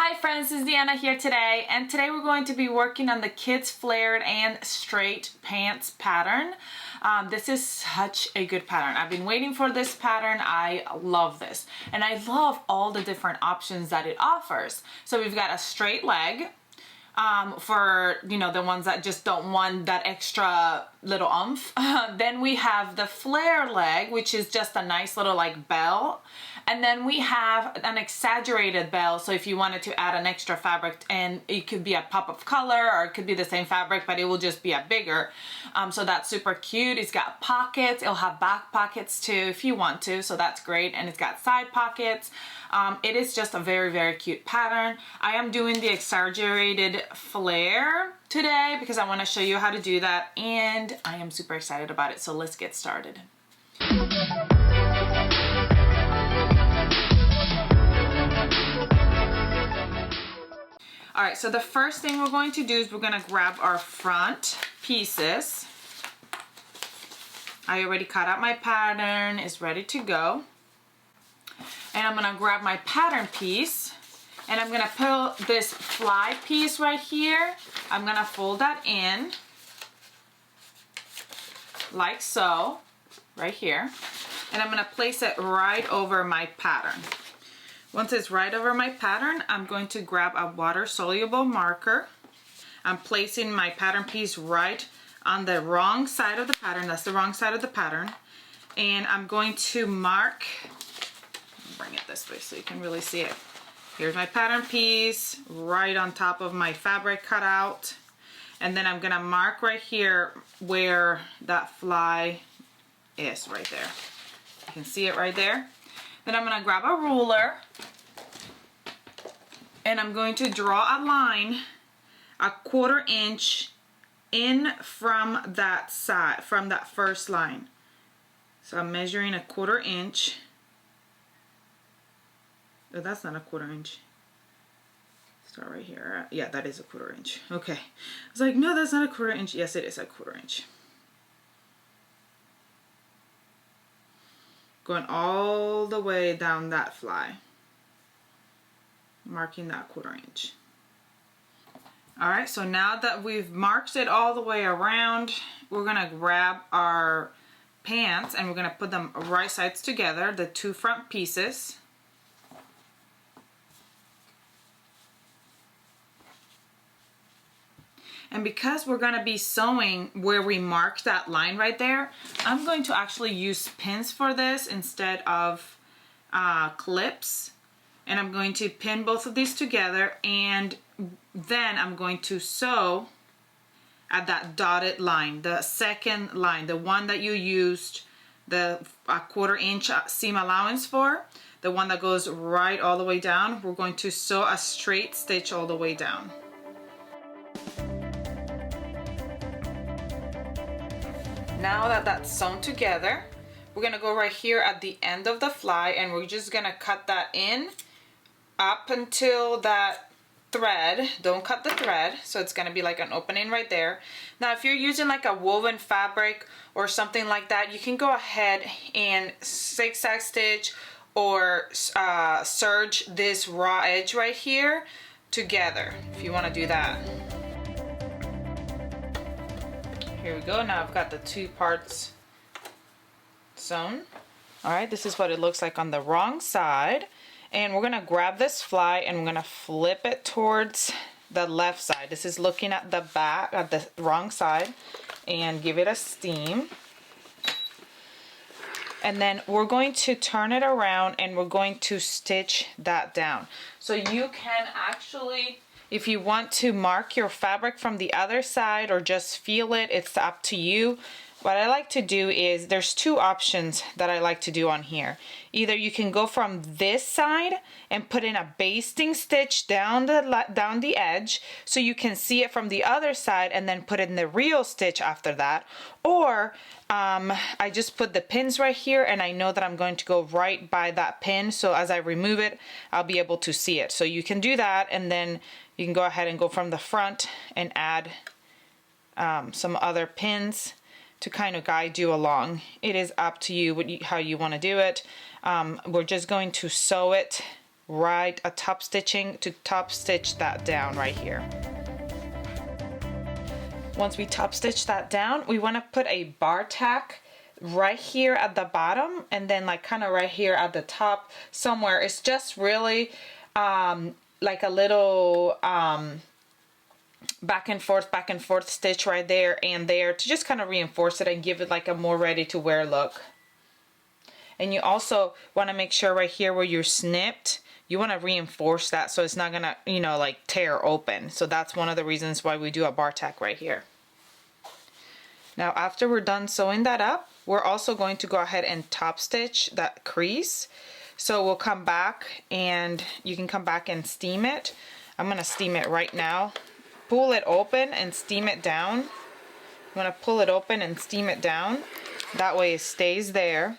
Hi friends, this is Deanna here today, and today we're going to be working on the kids flared and straight pants pattern. This is such a good pattern. I've been waiting for this pattern. I love this, and I love all the different options that it offers. So we've got a straight leg for, you know, the ones that just don't want that extra little oomph. Then we have the flare leg, which is just a nice little like bell. And then we have an exaggerated bell, so if you wanted to add an extra fabric, and it could be a pop of color or it could be the same fabric, but it will just be a bigger. So that's super cute. It's got pockets. It'll have back pockets too if you want to, so that's great. And it's got side pockets. It is just a very, very cute pattern. I am doing the exaggerated flare today because I want to show you how to do that, and I am super excited about it. So let's get started. All right, so the first thing we're going to do is we're going to grab our front pieces. I already cut out my pattern, it's ready to go. And I'm going to grab my pattern piece, and I'm going to put this fly piece right here. I'm going to fold that in like so, right here. And I'm going to place it right over my pattern. Once it's right over my pattern, I'm going to grab a water-soluble marker. I'm placing my pattern piece right on the wrong side of the pattern. That's the wrong side of the pattern. And I'm going to mark, bring it this way so you can really see it. Here's my pattern piece right on top of my fabric cutout. And then I'm gonna mark right here where that fly is, right there. You can see it right there. Then I'm going to grab a ruler, and I'm going to draw a line 1/4 inch in from that side, from that first line. So I'm measuring 1/4 inch. Oh, that's not 1/4 inch. Start right here. Yeah, that is 1/4 inch. Okay. I was like, no, that's not 1/4 inch. Yes, it is 1/4 inch. Going all the way down that fly, marking that 1/4 inch. All right, so now that we've marked it all the way around, we're gonna grab our pants and we're gonna put them right sides together, the two front pieces. And because we're going to be sewing where we marked that line right there, I'm going to actually use pins for this instead of clips. And I'm going to pin both of these together, and then I'm going to sew at that dotted line, the second line, the one that you used the 1/4 inch seam allowance for, the one that goes right all the way down. We're going to sew a straight stitch all the way down. Now that that's sewn together, we're gonna go right here at the end of the fly, and we're just gonna cut that in up until that thread. Don't cut the thread, so it's gonna be like an opening right there. Now if you're using like a woven fabric or something like that, you can go ahead and zigzag stitch or serge this raw edge right here together if you want to do that. Here we go. Now I've got the two parts sewn. All right, this is what it looks like on the wrong side. And we're gonna grab this fly and we're gonna flip it towards the left side. This is looking at the back, at the wrong side, and give it a steam. And then we're going to turn it around and we're going to stitch that down. So you can actually, if you want to mark your fabric from the other side or just feel it, it's up to you. What I like to do is, there's two options that I like to do on here. Either you can go from this side and put in a basting stitch down the edge so you can see it from the other side, and then put in the real stitch after that. Or I just put the pins right here, and I know that I'm going to go right by that pin, so as I remove it, I'll be able to see it. So you can do that, and then you can go ahead and go from the front and add some other pins to kind of guide you along. It is up to you how you want to do it. We're just going to sew it right, a top stitching to top stitch that down right here. Once we top stitch that down, we want to put a bar tack right here at the bottom, and then like kind of right here at the top somewhere. It's just really like a little back and forth stitch right there and there to just kind of reinforce it and give it like a more ready to wear look. And you also want to make sure right here where you're snipped, you want to reinforce that so it's not gonna, you know, like tear open. So that's one of the reasons why we do a bar tack right here. Now after we're done sewing that up, we're also going to go ahead and top stitch that crease. So we'll come back, and you can come back and steam it. I'm gonna steam it right now. Pull it open and steam it down. I'm gonna pull it open and steam it down. That way it stays there.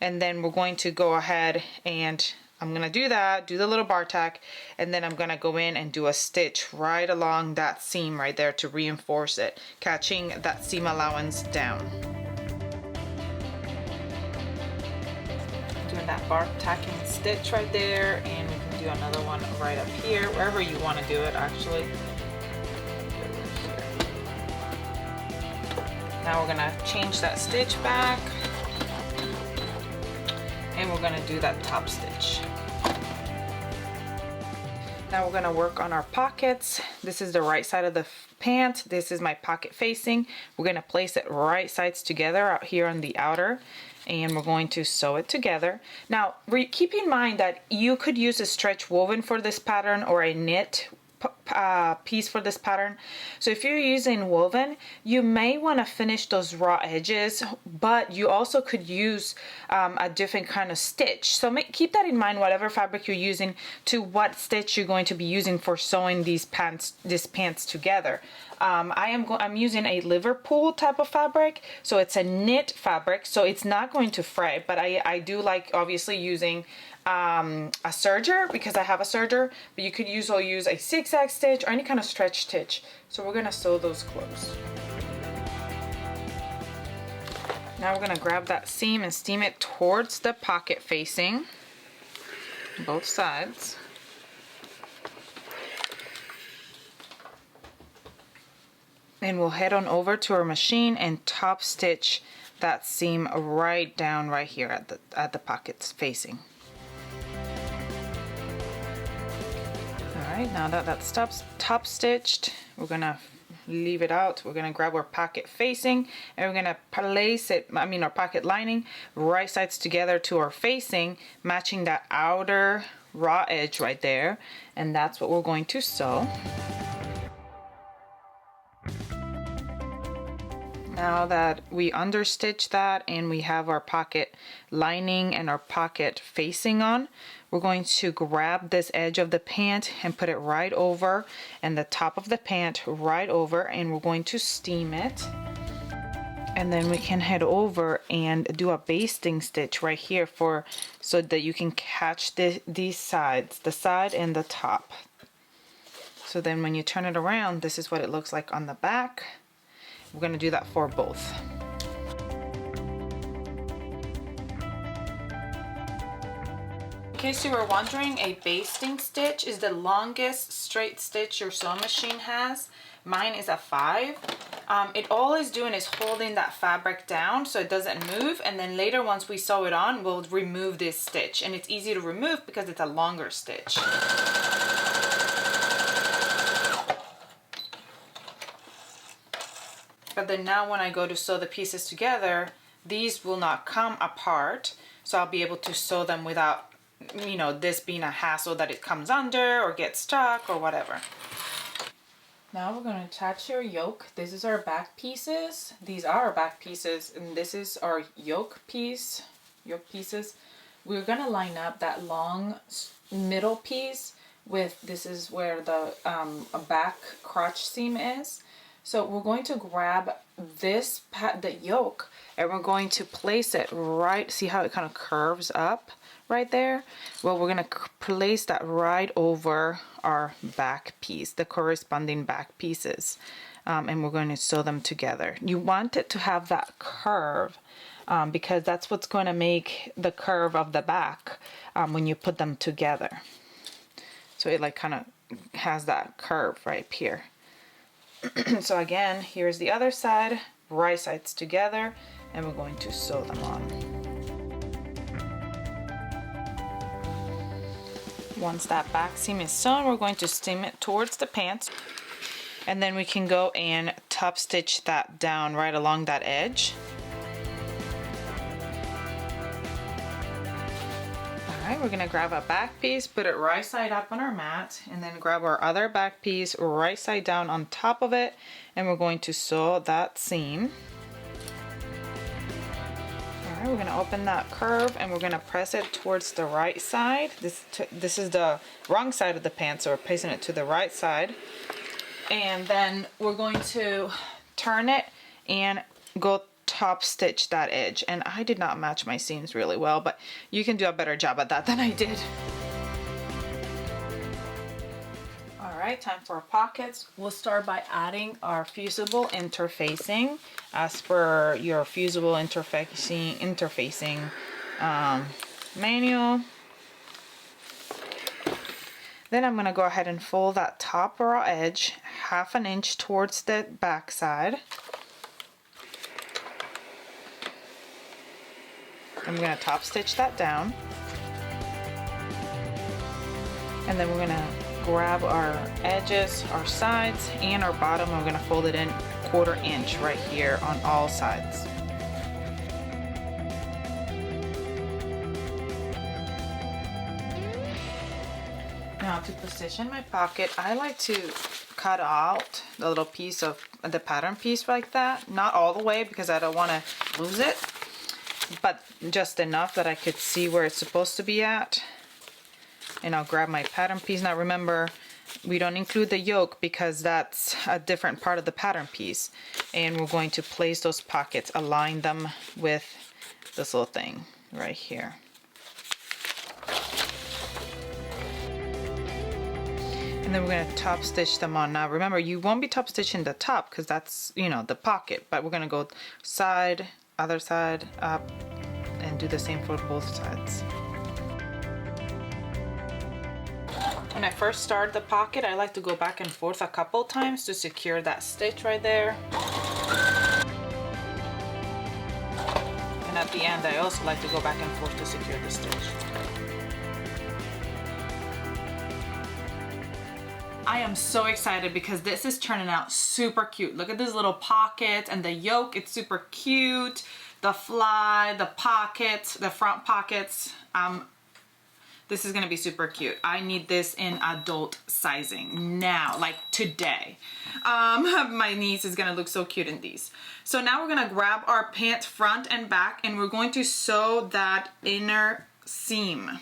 And then we're going to go ahead and I'm gonna do that, do the little bar tack, and then I'm gonna go in and do a stitch right along that seam right there to reinforce it, catching that seam allowance down. Doing that bar tacking stitch right there, and we can do another one right up here, wherever you want to do it actually. Now we're gonna change that stitch back, and we're gonna do that top stitch. Now we're gonna work on our pockets. This is the right side of the pant. This is my pocket facing. We're gonna place it right sides together out here on the outer, and we're going to sew it together. Now keep in mind that you could use a stretch woven for this pattern or a knit piece for this pattern. So if you're using woven, you may want to finish those raw edges, but you also could use a different kind of stitch. So keep that in mind, whatever fabric you're using, to what stitch you're going to be using for sewing these pants together. I'm using a Liverpool type of fabric, so it's a knit fabric, so it's not going to fray, but I do like obviously using a serger because I have a serger, but you could use a zigzag stitch or any kind of stretch stitch. So we're gonna sew those closed. Now we're gonna grab that seam and steam it towards the pocket facing, both sides. And we'll head on over to our machine and top stitch that seam right down right here at the pockets facing. Alright, now that that's top stitched, we're gonna leave it out. We're gonna grab our pocket facing and we're gonna place it, our pocket lining, right sides together to our facing, matching that outer raw edge right there, and that's what we're going to sew. Now that we understitch that and we have our pocket lining and our pocket facing on, we're going to grab this edge of the pant and put it right over, and the top of the pant right over, and we're going to steam it. And then we can head over and do a basting stitch right here so that you can catch these sides, the side and the top. So then when you turn it around, this is what it looks like on the back. We're going to do that for both. In case you were wondering, a basting stitch is the longest straight stitch your sewing machine has. Mine is a 5. It all is doing is holding that fabric down so it doesn't move, and then later once we sew it on, we'll remove this stitch, and it's easy to remove because it's a longer stitch. But then now when I go to sew the pieces together, these will not come apart, so I'll be able to sew them without, this being a hassle that it comes under or gets stuck or whatever. Now we're going to attach our yoke. This is our back pieces. These are our back pieces, and this is our yoke pieces. We're going to line up that long middle piece with, this is where the back crotch seam is. So we're going to grab the yoke, and we're going to place it right, see how it kind of curves up right there? Well, we're going to place that right over our back piece, the corresponding back pieces, and we're going to sew them together. You want it to have that curve because that's what's going to make the curve of the back when you put them together. So it like kind of has that curve right here. So again, here's the other side, right sides together, and we're going to sew them on. Once that back seam is sewn, we're going to seam it towards the pants, and then we can go and top stitch that down right along that edge. Alright, we're gonna grab a back piece, put it right side up on our mat, and then grab our other back piece right side down on top of it, and we're going to sew that seam. Alright, we're gonna open that curve and we're gonna press it towards the right side. This is the wrong side of the pants, so we're placing it to the right side. And then we're going to turn it and go top stitch that edge. And I did not match my seams really well, but you can do a better job at that than I did. Alright, time for our pockets. We'll start by adding our fusible interfacing as per your fusible interfacing manual. Then I'm going to go ahead and fold that top raw edge 1/2 inch towards the back side. I'm going to top stitch that down. And then we're going to grab our edges, our sides, and our bottom. We're going to fold it in 1/4 inch right here on all sides. Now to position my pocket, I like to cut out the little piece of the pattern piece like that. Not all the way because I don't want to lose it, but just enough that I could see where it's supposed to be at. And I'll grab my pattern piece. Now remember, we don't include the yoke because that's a different part of the pattern piece. And we're going to place those pockets, align them with this little thing right here. And then we're going to top stitch them on. Now remember, you won't be top stitching the top because that's, you know, the pocket, but we're going to go side, other side, up, and do the same for both sides. When I first start the pocket, I like to go back and forth a couple times to secure that stitch right there. And at the end, I also like to go back and forth to secure the stitch. I am so excited because this is turning out super cute. Look at these little pockets and the yoke, it's super cute. The fly, the pockets, the front pockets. This is gonna be super cute. I need this in adult sizing now, like today. My niece is gonna look so cute in these. So now we're gonna grab our pants front and back and we're going to sew that inner seam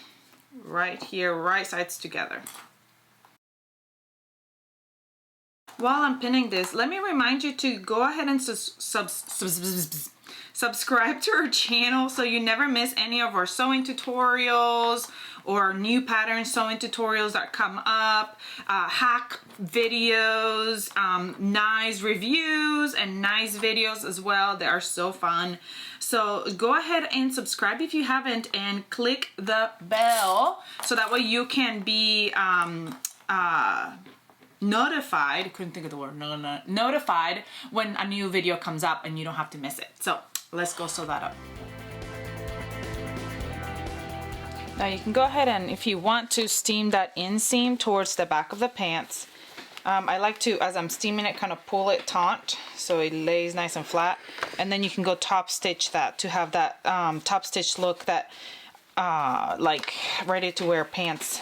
right here, right sides together. While I'm pinning this, let me remind you to go ahead and subscribe to our channel so you never miss any of our sewing tutorials or new pattern sewing tutorials that come up, hack videos, nice reviews and nice videos as well. They are so fun. So go ahead and subscribe if you haven't and click the bell so that way you can be notified, couldn't think of the word, notified when a new video comes up and you don't have to miss it. So let's go sew that up. Now you can go ahead and, if you want to, steam that inseam towards the back of the pants. I like to, as I'm steaming it, kind of pull it taut so it lays nice and flat, and then you can go top stitch that to have that top stitch look that like ready to wear pants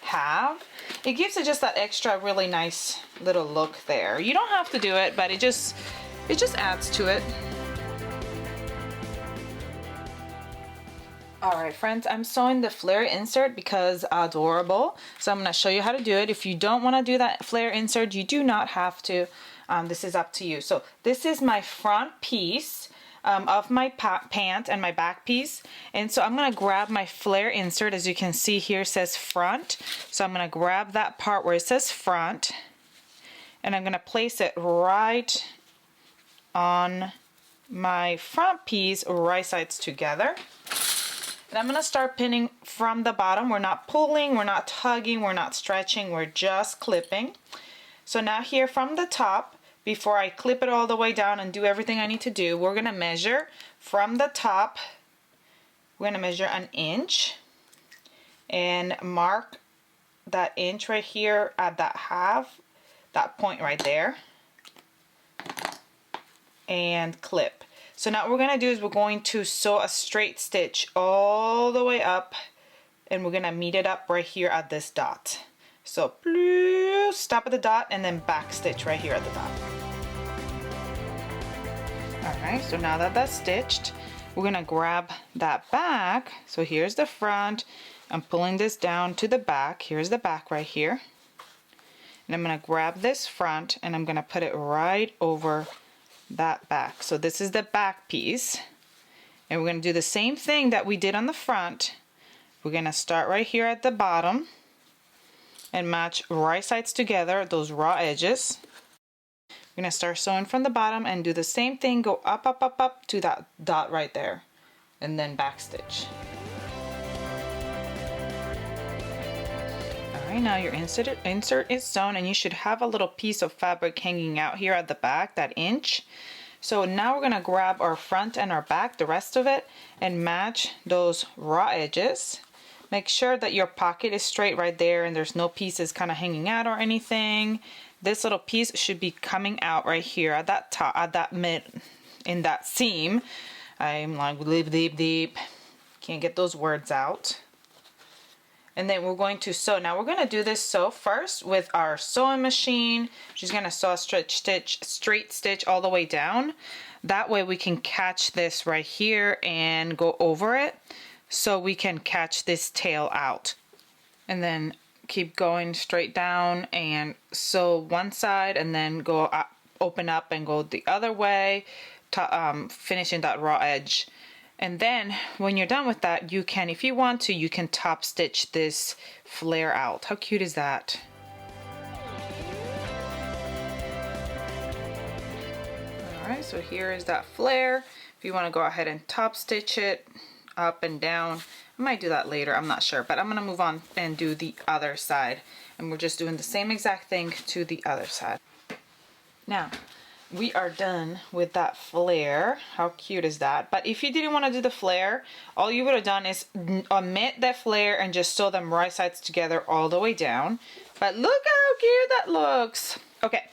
have. It gives it just that extra really nice little look there. You don't have to do it, but it just adds to it. Alright friends, I'm sewing the flare insert because adorable. So I'm going to show you how to do it. If you don't want to do that flare insert, you do not have to. This is up to you. So this is my front piece of my pant and my back piece. And so I'm going to grab my flare insert. As you can see here, it says front. So I'm going to grab that part where it says front. And I'm going to place it right on my front piece right sides together. And I'm gonna start pinning from the bottom. We're not pulling, we're not tugging, we're not stretching, we're just clipping. So now here from the top, before I clip it all the way down and do everything I need to do, we're gonna measure from the top. We're gonna measure 1 inch and mark that inch right here at that half, that point right there, and clip. So now what we're gonna do is we're going to sew a straight stitch all the way up, and we're gonna meet it up right here at this dot. So stop at the dot and then back stitch right here at the dot. All right, so now that that's stitched, we're gonna grab that back. So here's the front. I'm pulling this down to the back. Here's the back right here. And I'm gonna grab this front and I'm gonna put it right over that back. So this is the back piece. And we're gonna do the same thing that we did on the front. We're gonna start right here at the bottom and match right sides together, those raw edges. We're gonna start sewing from the bottom and do the same thing, go up, up, up, up to that dot right there, and then back stitch. All right, now your insert is sewn, and you should have a little piece of fabric hanging out here at the back, that inch. So now we're gonna grab our front and our back, the rest of it, and match those raw edges. Make sure that your pocket is straight right there and there's no pieces kind of hanging out or anything. This little piece should be coming out right here at that top, at that mid, in that seam. I'm like deep, deep, deep. Can't get those words out. And then we're going to sew. Now we're going to do this sew first with our sewing machine. She's going to sew a straight stitch all the way down. That way we can catch this right here and go over it, so we can catch this tail out. And then keep going straight down and sew one side, and then go up, open up and go the other way, to, finishing that raw edge. And then when you're done with that, you can, if you want to, you can top stitch this flare out. How cute is that? All right, so here is that flare. If you want to go ahead and top stitch it up and down, I might do that later, I'm not sure, but I'm gonna move on and do the other side, and we're just doing the same exact thing to the other side. Now we are done with that flare. How cute is that? But if you didn't want to do the flare, all you would have done is omit that flare and just sew them right sides together all the way down. But look how cute that looks. Okay,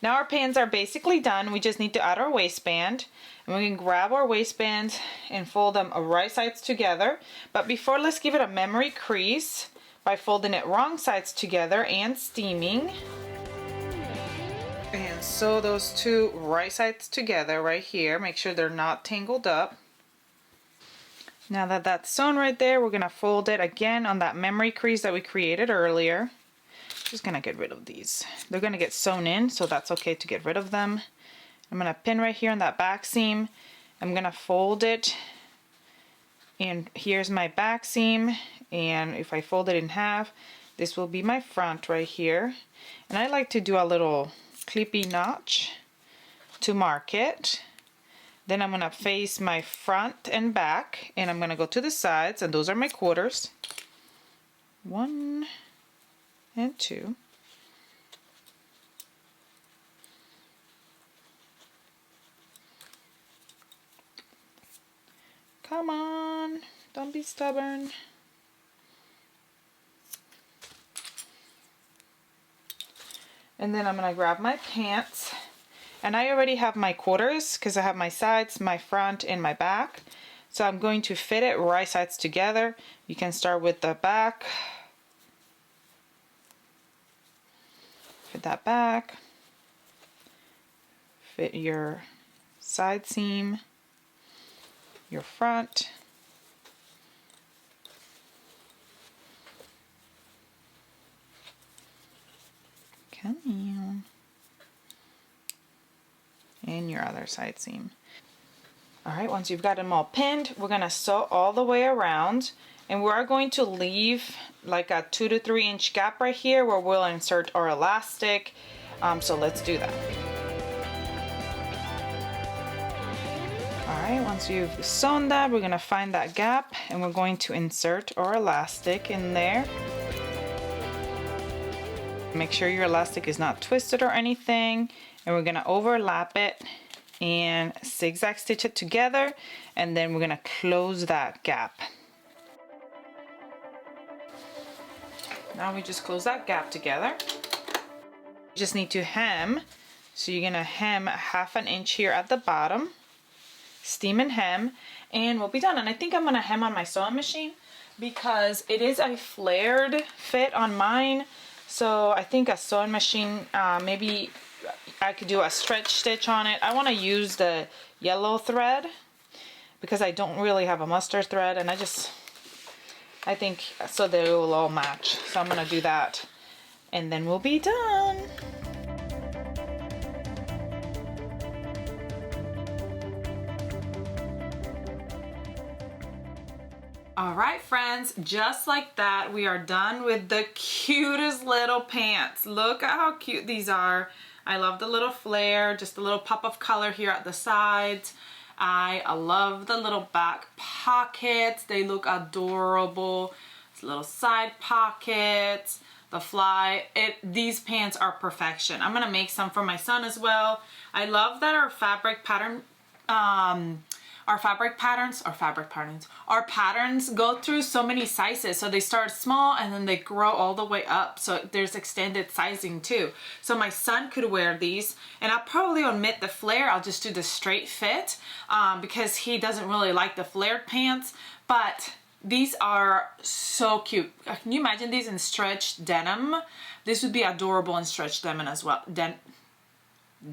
now our pins are basically done. We just need to add our waistband. And we can grab our waistband and fold them right sides together. But before, let's give it a memory crease by folding it wrong sides together and steaming. And sew those two right sides together right here. Make sure they're not tangled up. Now that that's sewn right there, we're gonna fold it again on that memory crease that we created earlier. Just gonna get rid of these. They're gonna get sewn in, so that's okay to get rid of them. I'm gonna pin right here on that back seam. I'm gonna fold it, and here's my back seam, and if I fold it in half, this will be my front right here. And I like to do a little clippy notch to mark it. Then I'm gonna face my front and back, and I'm gonna go to the sides, and those are my quarters. 1 and 2. Come on, don't be stubborn. And then I'm gonna grab my pants, and I already have my quarters because I have my sides, my front, and my back. So I'm going to fit it right sides together. You can start with the back. Fit that back. Fit your side seam, your front, come on, and your other side seam. All right, once you've got them all pinned, we're gonna sew all the way around, and we are going to leave like a 2 to 3 inch gap right here where we'll insert our elastic. So let's do that. Alright, once you've sewn that, we're going to find that gap and we're going to insert our elastic in there. Make sure your elastic is not twisted or anything, and we're going to overlap it and zigzag stitch it together, and then we're going to close that gap. Now we just close that gap together. You just need to hem, so you're going to hem 1/2 inch here at the bottom. Steam and hem, and we'll be done. And I think I'm gonna hem on my sewing machine because it is a flared fit on mine, so I think a sewing machine, maybe I could do a stretch stitch on it. I want to use the yellow thread because I don't really have a mustard thread, and I think so they will all match, so I'm gonna do that and then we'll be done. All right, friends, just like that, we are done with the cutest little pants. Look at how cute these are. I love the little flare, just a little pop of color here at the sides. I love the little back pockets. They look adorable. It's little side pockets, the fly. These pants are perfection. I'm gonna make some for my son as well. I love that our patterns go through so many sizes. So they start small and then they grow all the way up. So there's extended sizing too. So my son could wear these, and I'll probably omit the flare. I'll just do the straight fit because he doesn't really like the flared pants. But these are so cute. Can you imagine these in stretch denim? This would be adorable in stretch denim as well.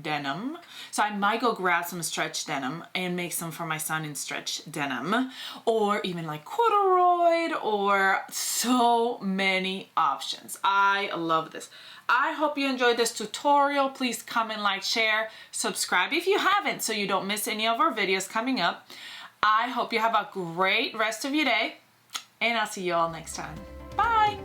Denim. So I might go grab some stretch denim and make some for my son in stretch denim, or even like corduroy, or so many options. I love this. I hope you enjoyed this tutorial. Please comment, like, share, subscribe if you haven't so you don't miss any of our videos coming up. I hope you have a great rest of your day, and I'll see you all next time. Bye!